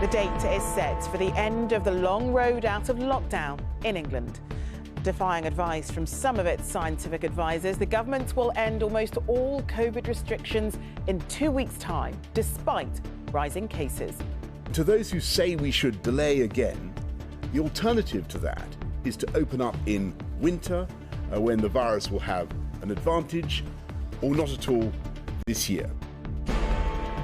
The date is set for the end of the long road out of lockdown in England. Defying advice from some of its scientific advisors, the government will end almost all COVID restrictions in 2 weeks' time, despite rising cases. To those who say we should delay again, the alternative to that is to open up in winter, when the virus will have an advantage, or not at all this year.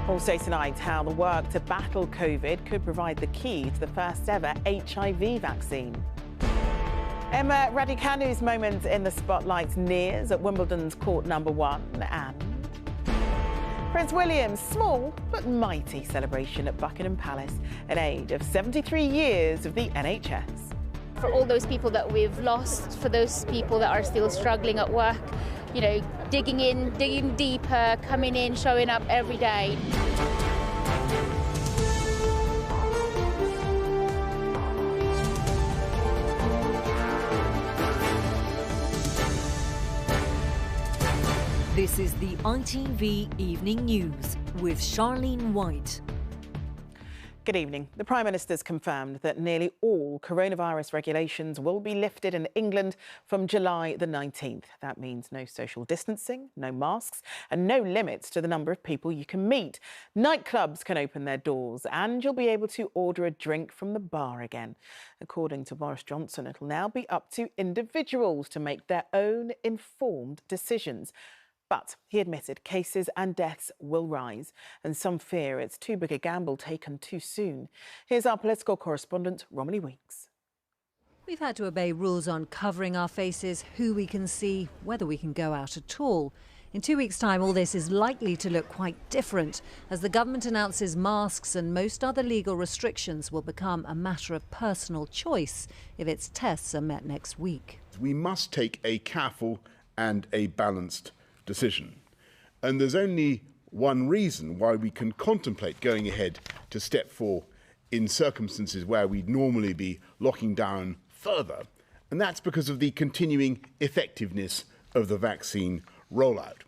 Also tonight, how the work to battle COVID could provide the key to the first ever HIV vaccine. Emma Raducanu's moment in the spotlight nears at Wimbledon's court number 1, and Prince William's small but mighty celebration at Buckingham Palace in aid of 73 years of the NHS. For all those people that we've lost, for those people that are still struggling at work, you know, digging deeper, coming in, showing up every day. This is the ITV Evening News with Charlene White. Good evening. The Prime Minister's confirmed that nearly all coronavirus regulations will be lifted in England from July the 19th. That means no social distancing, no masks and no limits to the number of people you can meet. Nightclubs can open their doors and you'll be able to order a drink from the bar again. According to Boris Johnson, it'll now be up to individuals to make their own informed decisions. But he admitted cases and deaths will rise, and some fear it's too big a gamble taken too soon. Here's our political correspondent, Romilly Weeks. We've had to obey rules on covering our faces, who we can see, whether we can go out at all. In 2 weeks' time, all this is likely to look quite different as the government announces masks and most other legal restrictions will become a matter of personal choice if its tests are met next week. We must take a careful and a balanced decision. And there's only one reason why we can contemplate going ahead to step 4 in circumstances where we'd normally be locking down further, and that's because of the continuing effectiveness of the vaccine rollout.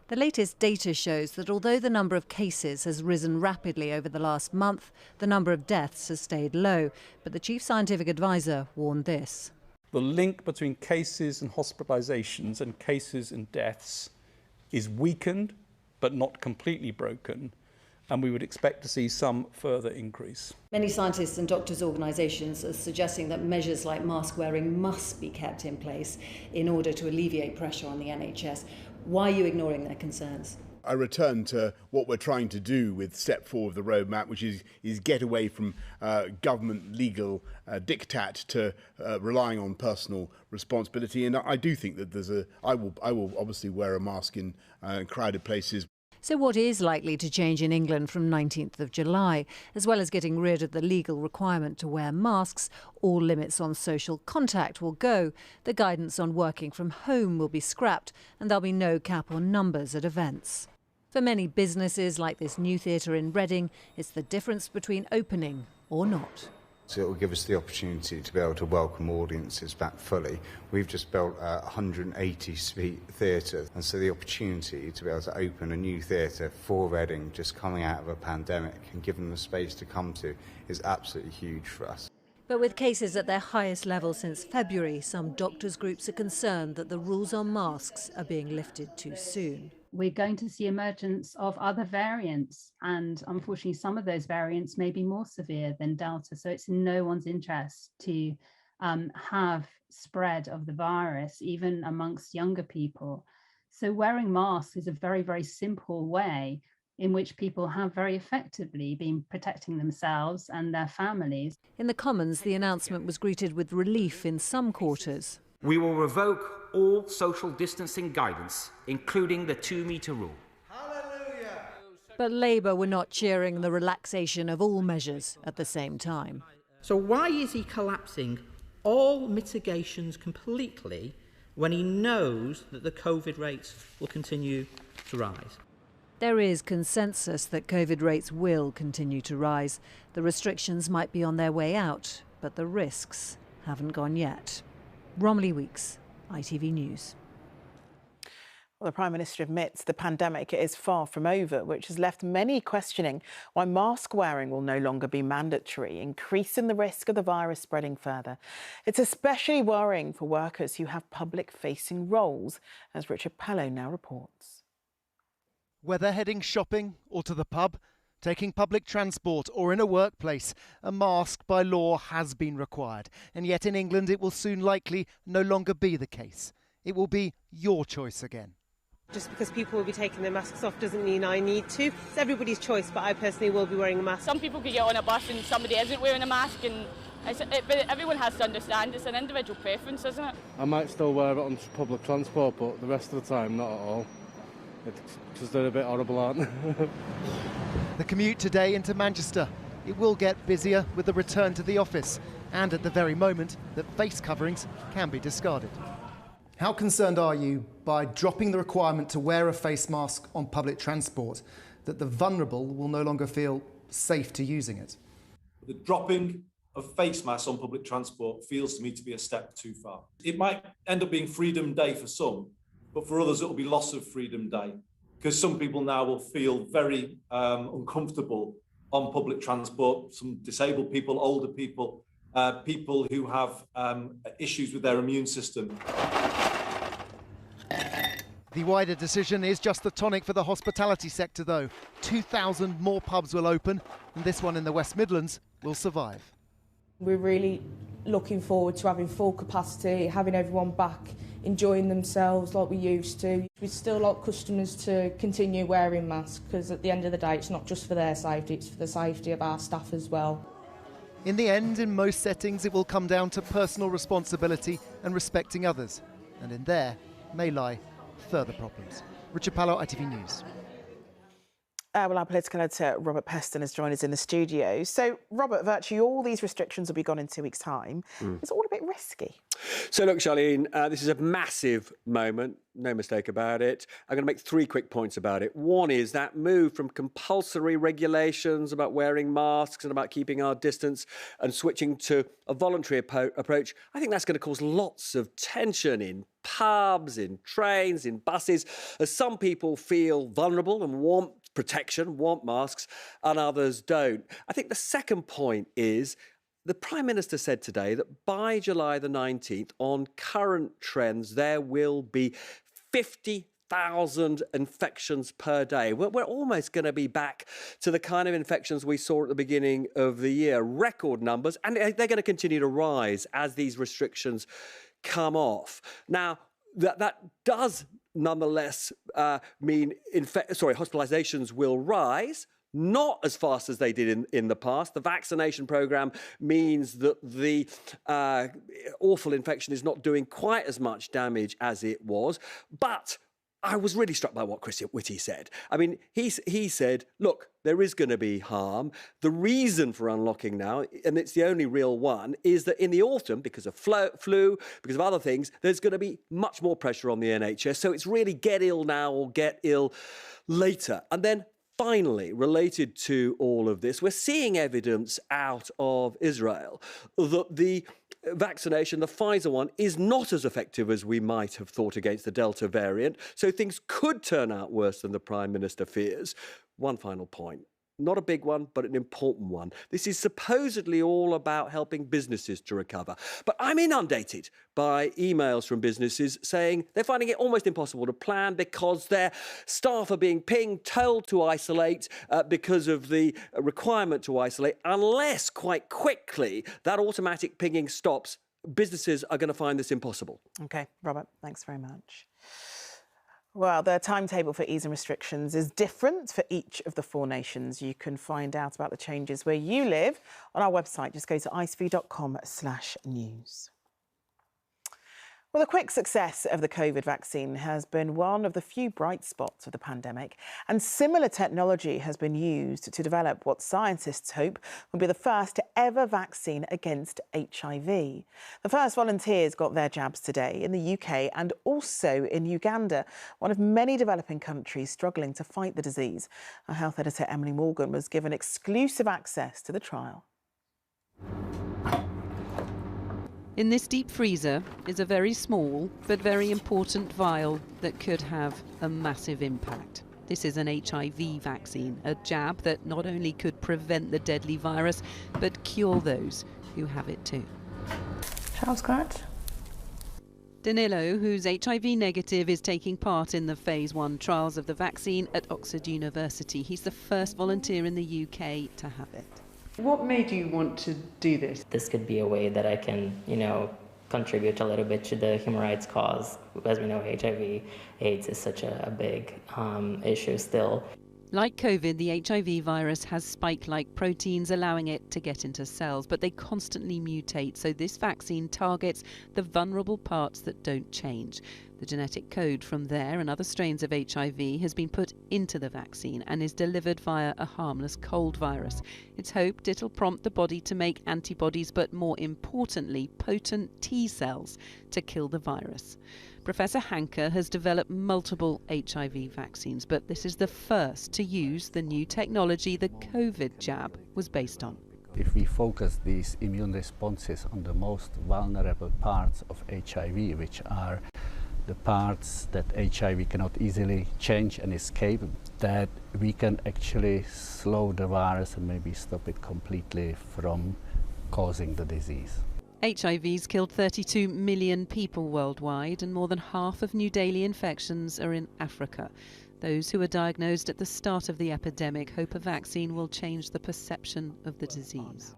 The latest data shows that although the number of cases has risen rapidly over the last month, the number of deaths has stayed low. But the chief scientific advisor warned this. The link between cases and hospitalisations and cases and deaths is weakened but not completely broken, and we would expect to see some further increase. Many scientists and doctors' organisations are suggesting that measures like mask wearing must be kept in place in order to alleviate pressure on the NHS. Why are you ignoring their concerns? I return to what we're trying to do with step 4 of the roadmap, which is get away from government legal diktat to relying on personal responsibility. And I do think that I will obviously wear a mask in crowded places. So what is likely to change in England from 19th of July? As well as getting rid of the legal requirement to wear masks, all limits on social contact will go. The guidance on working from home will be scrapped and there'll be no cap on numbers at events. For many businesses like this new theatre in Reading, it's the difference between opening or not. So it will give us the opportunity to be able to welcome audiences back fully. We've just built a 180-seat theatre, and so the opportunity to be able to open a new theatre for Reading just coming out of a pandemic and give them the space to come to is absolutely huge for us. But with cases at their highest level since February, some doctors' groups are concerned that the rules on masks are being lifted too soon. We're going to see emergence of other variants, and unfortunately some of those variants may be more severe than Delta, so it's in no one's interest to have spread of the virus, even amongst younger people. So wearing masks is a very, very simple way in which people have very effectively been protecting themselves and their families. In the Commons, the announcement was greeted with relief in some quarters. We will revoke all social distancing guidance, including the 2-metre rule. Hallelujah! But Labour were not cheering the relaxation of all measures at the same time. So why is he collapsing all mitigations completely when he knows that the COVID rates will continue to rise? There is consensus that COVID rates will continue to rise. The restrictions might be on their way out, but the risks haven't gone yet. Romilly Weeks, ITV News. Well, the Prime Minister admits the pandemic is far from over, which has left many questioning why mask wearing will no longer be mandatory, increasing the risk of the virus spreading further. It's especially worrying for workers who have public-facing roles, as Richard Pellow now reports. Whether heading shopping or to the pub, taking public transport or in a workplace, a mask by law has been required. And yet in England it will soon likely no longer be the case. It will be your choice again. Just because people will be taking their masks off doesn't mean I need to. It's everybody's choice, but I personally will be wearing a mask. Some people could get on a bus and somebody isn't wearing a mask, and but everyone has to understand it's an individual preference, isn't it? I might still wear it on public transport, but the rest of the time, not at all. Because they're a bit horrible, aren't they? The commute today into Manchester. It will get busier with the return to the office, and at the very moment that face coverings can be discarded. How concerned are you by dropping the requirement to wear a face mask on public transport, that the vulnerable will no longer feel safe to using it? The dropping of face masks on public transport feels to me to be a step too far. It might end up being Freedom Day for some, but for others it will be loss of Freedom Day, because some people now will feel very uncomfortable on public transport, some disabled people, older people, people who have issues with their immune system. The wider decision is just the tonic for the hospitality sector, though. 2,000 more pubs will open, and this one in the West Midlands will survive. We're really looking forward to having full capacity, having everyone back, enjoying themselves like we used to. We'd still like customers to continue wearing masks, because at the end of the day, it's not just for their safety, it's for the safety of our staff as well. In the end, in most settings, it will come down to personal responsibility and respecting others. And in there may lie further problems. Richard Pellow, ITV News. Well, our political editor, Robert Peston, has joined us in the studio. So, Robert, virtually all these restrictions will be gone in 2 weeks' time. It's all a bit risky. So, look, Charlene, this is a massive moment, no mistake about it. I'm going to make 3 quick points about it. One is that move from compulsory regulations about wearing masks and about keeping our distance and switching to a voluntary approach. I think that's going to cause lots of tension in pubs, in trains, in buses, as some people feel vulnerable and want protection, want masks, and others don't. I think the second point is the Prime Minister said today that by July the 19th, on current trends, there will be 50,000 infections per day. We're almost going to be back to the kind of infections we saw at the beginning of the year. Record numbers, and they're going to continue to rise as these restrictions come off. Now, that does nonetheless mean hospitalizations will rise, not as fast as they did in the past. The vaccination programme means that the awful infection is not doing quite as much damage as it was. But I was really struck by what Chris Whitty said. I mean, he said, look, there is going to be harm. The reason for unlocking now, and it's the only real one, is that in the autumn, because of flu, because of other things, there's going to be much more pressure on the NHS. So it's really get ill now or get ill later. And then finally, related to all of this, we're seeing evidence out of Israel that the vaccination, the Pfizer one, is not as effective as we might have thought against the Delta variant. So things could turn out worse than the Prime Minister fears. One final point. Not a big one, but an important one. This is supposedly all about helping businesses to recover. But I'm inundated by emails from businesses saying they're finding it almost impossible to plan because their staff are being pinged, told to isolate because of the requirement to isolate. Unless quite quickly that automatic pinging stops, businesses are going to find this impossible. OK, Robert, thanks very much. Well, the timetable for easing restrictions is different for each of the 4 nations. You can find out about the changes where you live on our website. Just go to itv.com/news. Well, the quick success of the COVID vaccine has been one of the few bright spots of the pandemic, and similar technology has been used to develop what scientists hope will be the first ever vaccine against HIV. The first volunteers got their jabs today in the UK and also in Uganda, one of many developing countries struggling to fight the disease. Our health editor Emily Morgan was given exclusive access to the trial. In this deep freezer is a very small but very important vial that could have a massive impact. This is an HIV vaccine, a jab that not only could prevent the deadly virus, but cure those who have it too. Charles Grant. Danilo, who's HIV negative, is taking part in the phase 1 trials of the vaccine at Oxford University. He's the first volunteer in the UK to have it. What made you want to do this? This could be a way that I can, contribute a little bit to the human rights cause. As we know, HIV/AIDS is such a big issue still. Like COVID, the HIV virus has spike-like proteins allowing it to get into cells, but they constantly mutate, so this vaccine targets the vulnerable parts that don't change. The genetic code from there and other strains of HIV has been put into the vaccine and is delivered via a harmless cold virus. It's hoped it'll prompt the body to make antibodies, but more importantly, potent T cells to kill the virus. Professor Hanker has developed multiple HIV vaccines, but this is the first to use the new technology the COVID jab was based on. If we focus these immune responses on the most vulnerable parts of HIV, which are the parts that HIV cannot easily change and escape, that we can actually slow the virus and maybe stop it completely from causing the disease. HIV's killed 32 million people worldwide, and more than half of new daily infections are in Africa. Those who were diagnosed at the start of the epidemic hope a vaccine will change the perception of the disease.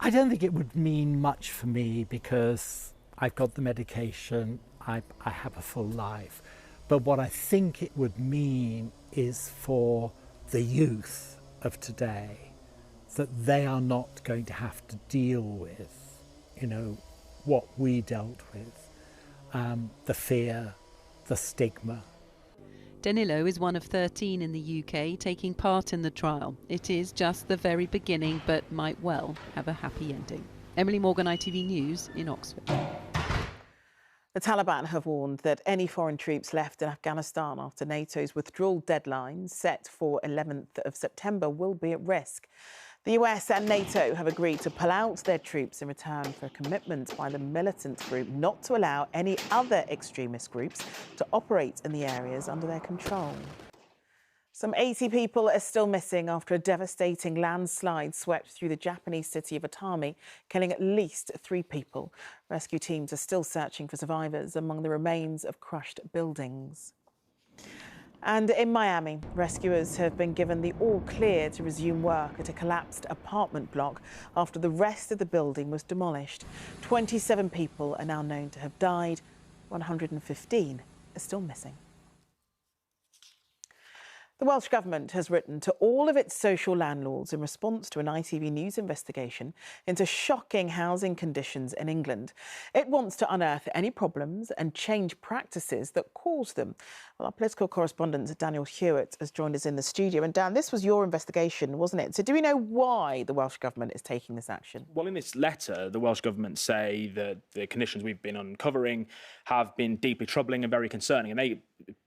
I don't think it would mean much for me because I've got the medication, I have a full life. But what I think it would mean is for the youth of today, that they are not going to have to deal with what we dealt with, the fear, the stigma. Danilo is one of 13 in the UK taking part in the trial. It is just the very beginning, but might well have a happy ending. Emily Morgan, ITV News in Oxford. The Taliban have warned that any foreign troops left in Afghanistan after NATO's withdrawal deadline set for 11th of September will be at risk. The US and NATO have agreed to pull out their troops in return for a commitment by the militant group not to allow any other extremist groups to operate in the areas under their control. Some 80 people are still missing after a devastating landslide swept through the Japanese city of Atami, killing at least 3 people. Rescue teams are still searching for survivors among the remains of crushed buildings. And in Miami, rescuers have been given the all-clear to resume work at a collapsed apartment block after the rest of the building was demolished. 27 people are now known to have died. 115 are still missing. The Welsh Government has written to all of its social landlords in response to an ITV News investigation into shocking housing conditions in England. It wants to unearth any problems and change practices that cause them. Well, our political correspondent Daniel Hewitt has joined us in the studio. And Dan, this was your investigation, wasn't it? So do we know why the Welsh Government is taking this action? Well, in this letter, the Welsh Government say that the conditions we've been uncovering have been deeply troubling and very concerning. And they,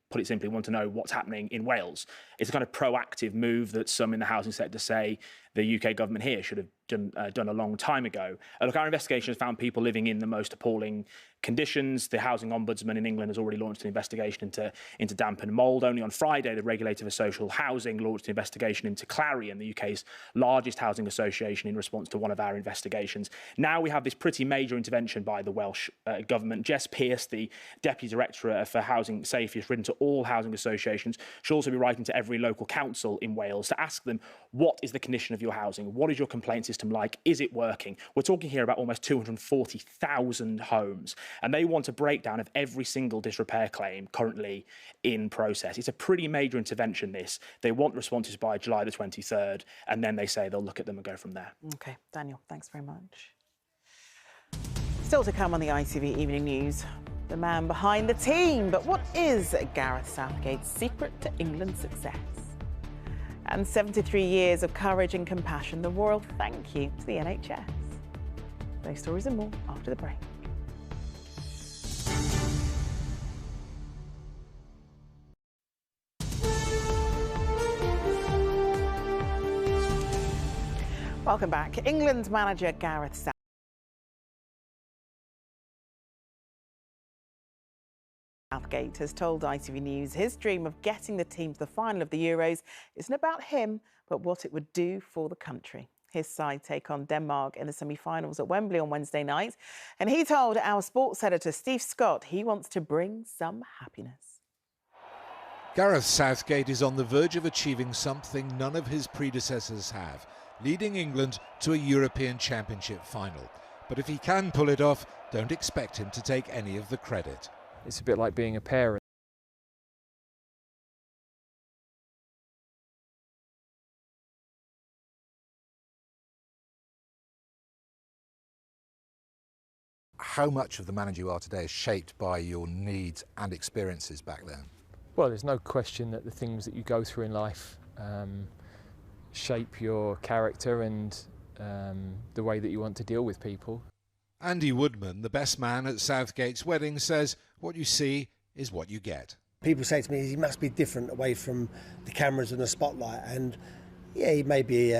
put it simply, want to know what's happening in Wales. It's a kind of proactive move that some in the housing sector say the UK government here should have done a long time ago. Look, our investigation has found people living in the most appalling conditions. The Housing Ombudsman in England has already launched an investigation into damp and mould. Only on Friday, the Regulator for Social Housing launched an investigation into Clarion, the UK's largest housing association, in response to one of our investigations. Now we have this pretty major intervention by the Welsh Government. Jess Pearce, the Deputy Director for Housing Safety, has written to all housing associations. She'll also be writing to every local council in Wales to ask them, what is the condition of your housing? What is your complaint system like? Is it working? We're talking here about almost 240,000 homes, and they want a breakdown of every single disrepair claim currently in process. It's a pretty major intervention, this. They want responses by July the 23rd, and then they say they'll look at them and go from there. OK, Daniel, thanks very much. Still to come on the ITV Evening News, the man behind the team. But what is Gareth Southgate's secret to England's success? And 73 years of courage and compassion, the royal thank you to the NHS. Those stories and more after the break. Welcome back. England manager Gareth Southgate Southgate has told ITV News his dream of getting the team to the final of the Euros isn't about him, but what it would do for the country. His side take on Denmark in the semi-finals at Wembley on Wednesday night. And he told our sports editor, Steve Scott, he wants to bring some happiness. Gareth Southgate is on the verge of achieving something none of his predecessors have, leading England to a European Championship final. But if he can pull it off, don't expect him to take any of the credit. It's a bit like being a parent. How much of the manager you are today is shaped by your needs and experiences back then? Well, there's no question that the things that you go through in life shape your character and the way that you want to deal with people. Andy Woodman, the best man at Southgate's wedding, says what you see is what you get. People say to me he must be different away from the cameras and the spotlight, and yeah, he may be.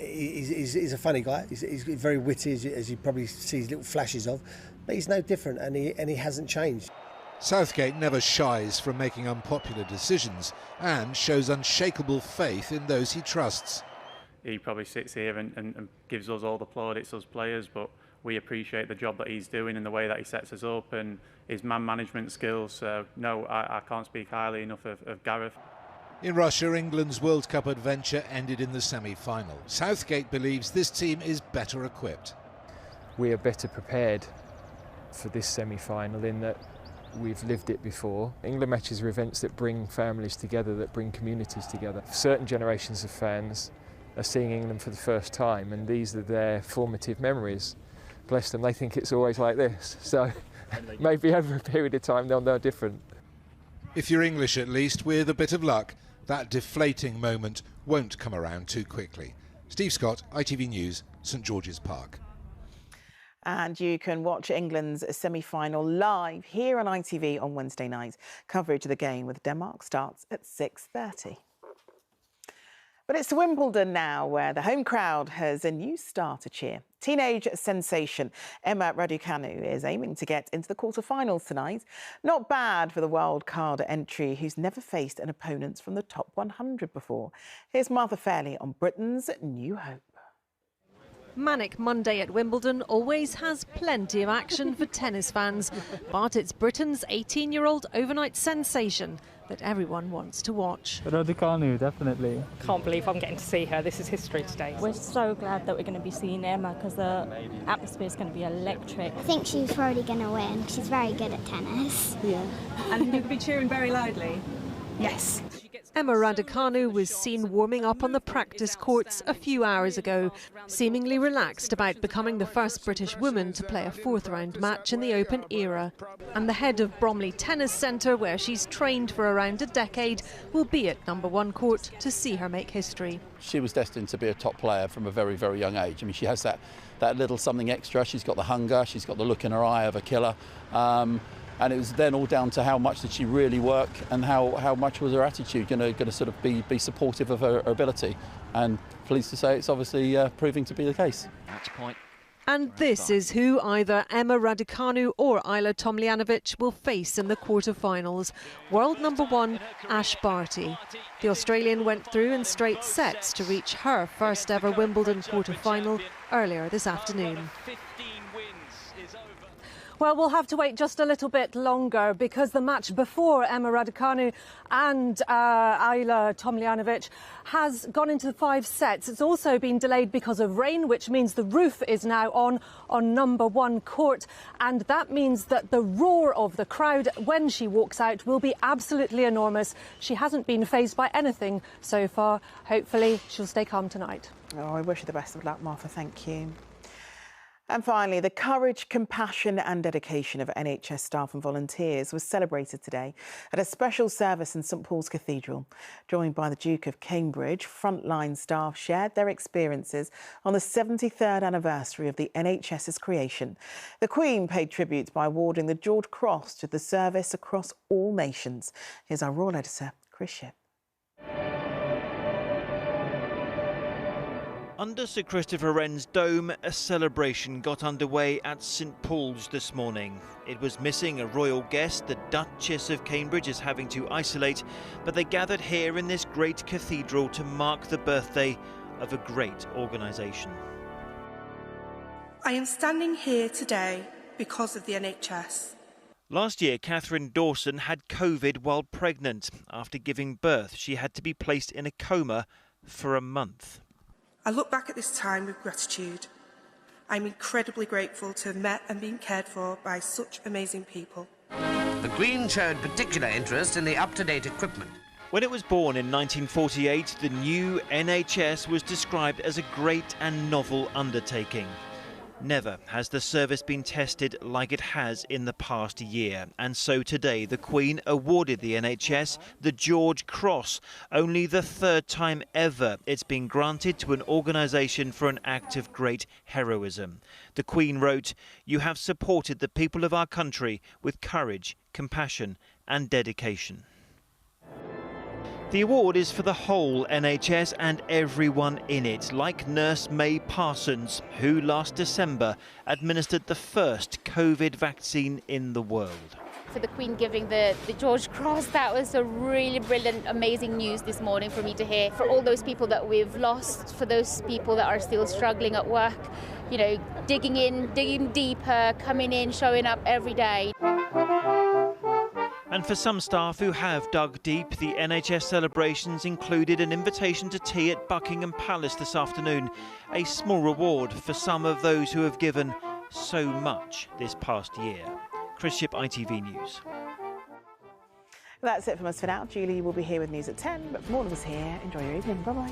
He's a funny guy. He's very witty, as you probably see little flashes of, but he's no different, and he hasn't changed. Southgate never shies from making unpopular decisions and shows unshakable faith in those he trusts. He probably sits here and gives us all the plaudits, us players, but we appreciate the job that he's doing and the way that he sets us up and his man management skills. So no, I can't speak highly enough of Gareth. In Russia, England's World Cup adventure ended in the semi-final. Southgate believes this team is better equipped. We are better prepared for this semi-final in that we've lived it before. England matches are events that bring families together, that bring communities together. Certain generations of fans are seeing England for the first time, and these are their formative memories. Bless them, they think it's always like this. So maybe over a period of time they'll know different. If you're English, at least, with a bit of luck, that deflating moment won't come around too quickly. Steve Scott, ITV News, St George's Park. And you can watch England's semi-final live here on ITV on Wednesday night. Coverage of the game with Denmark starts at 6:30. But it's to Wimbledon now, where the home crowd has a new star to cheer. Teenage sensation Emma Raducanu is aiming to get into the quarter-finals tonight. Not bad for the wild card entry, who's never faced an opponent from the top 100 before. Here's Martha Fairley on Britain's New Hope. Manic Monday at Wimbledon always has plenty of action for tennis fans, but it's Britain's 18-year-old overnight sensation that everyone wants to watch. Raducanu, definitely. Can't believe I'm getting to see her. This is history today. We're so glad that we're going to be seeing Emma because the atmosphere is going to be electric. I think she's probably going to win. She's very good at tennis. Yeah. And you'll be cheering very loudly? Yes. Emma Raducanu was seen warming up on the practice courts a few hours ago, seemingly relaxed about becoming the first British woman to play a fourth-round match in the Open era. And the head of Bromley Tennis Centre, where she's trained for around a decade, will be at #1 court to see her make history. She was destined to be a top player from a very, very young age. I mean, she has that little something extra. She's got the hunger, she's got the look in her eye of a killer. And it was then all down to how much did she really work and how much was her attitude going to sort of be supportive of her ability. And pleased to say it's obviously proving to be the case. Match point. And this is who either Emma Raducanu or Ajla Tomljanovic will face in the quarter-finals. World #1, Ash Barty. The Australian went through in straight sets to reach her first ever Wimbledon quarter-final earlier this afternoon. Well, we'll have to wait just a little bit longer because the match before Emma Raducanu and Ajla Tomljanovic has gone into 5 sets. It's also been delayed because of rain, which means the roof is now on #1 court. And that means that the roar of the crowd when she walks out will be absolutely enormous. She hasn't been fazed by anything so far. Hopefully, she'll stay calm tonight. Oh, I wish her the best of luck, Martha. Thank you. And finally, the courage, compassion and dedication of NHS staff and volunteers was celebrated today at a special service in St Paul's Cathedral. Joined by the Duke of Cambridge, frontline staff shared their experiences on the 73rd anniversary of the NHS's creation. The Queen paid tribute by awarding the George Cross to the service across all nations. Here's our Royal Editor, Chris Shipp. Under Sir Christopher Wren's dome, a celebration got underway at St Paul's this morning. It was missing a royal guest the Duchess of Cambridge is having to isolate, but they gathered here in this great cathedral to mark the birthday of a great organisation. I am standing here today because of the NHS. Last year, Catherine Dawson had COVID while pregnant. After giving birth, she had to be placed in a coma for a month. I look back at this time with gratitude. I'm incredibly grateful to have met and been cared for by such amazing people. The Queen showed particular interest in the up-to-date equipment. When it was born in 1948, the new NHS was described as a great and novel undertaking. Never has the service been tested like it has in the past year, and so today the Queen awarded the NHS the George Cross, only the third time ever it's been granted to an organisation for an act of great heroism. The Queen wrote, "You have supported the people of our country with courage, compassion and dedication." The award is for the whole NHS and everyone in it, like nurse May Parsons, who last December administered the first COVID vaccine in the world. For the Queen giving the George Cross, that was a really brilliant, amazing news this morning for me to hear. For all those people that we've lost, for those people that are still struggling at work, you know, digging deeper, coming in, showing up every day. And for some staff who have dug deep, the NHS celebrations included an invitation to tea at Buckingham Palace this afternoon, a small reward for some of those who have given so much this past year. Chris Ship, ITV News. That's it from us for now. Julie will be here with news at 10, but from all of us here, enjoy your evening. Bye-bye.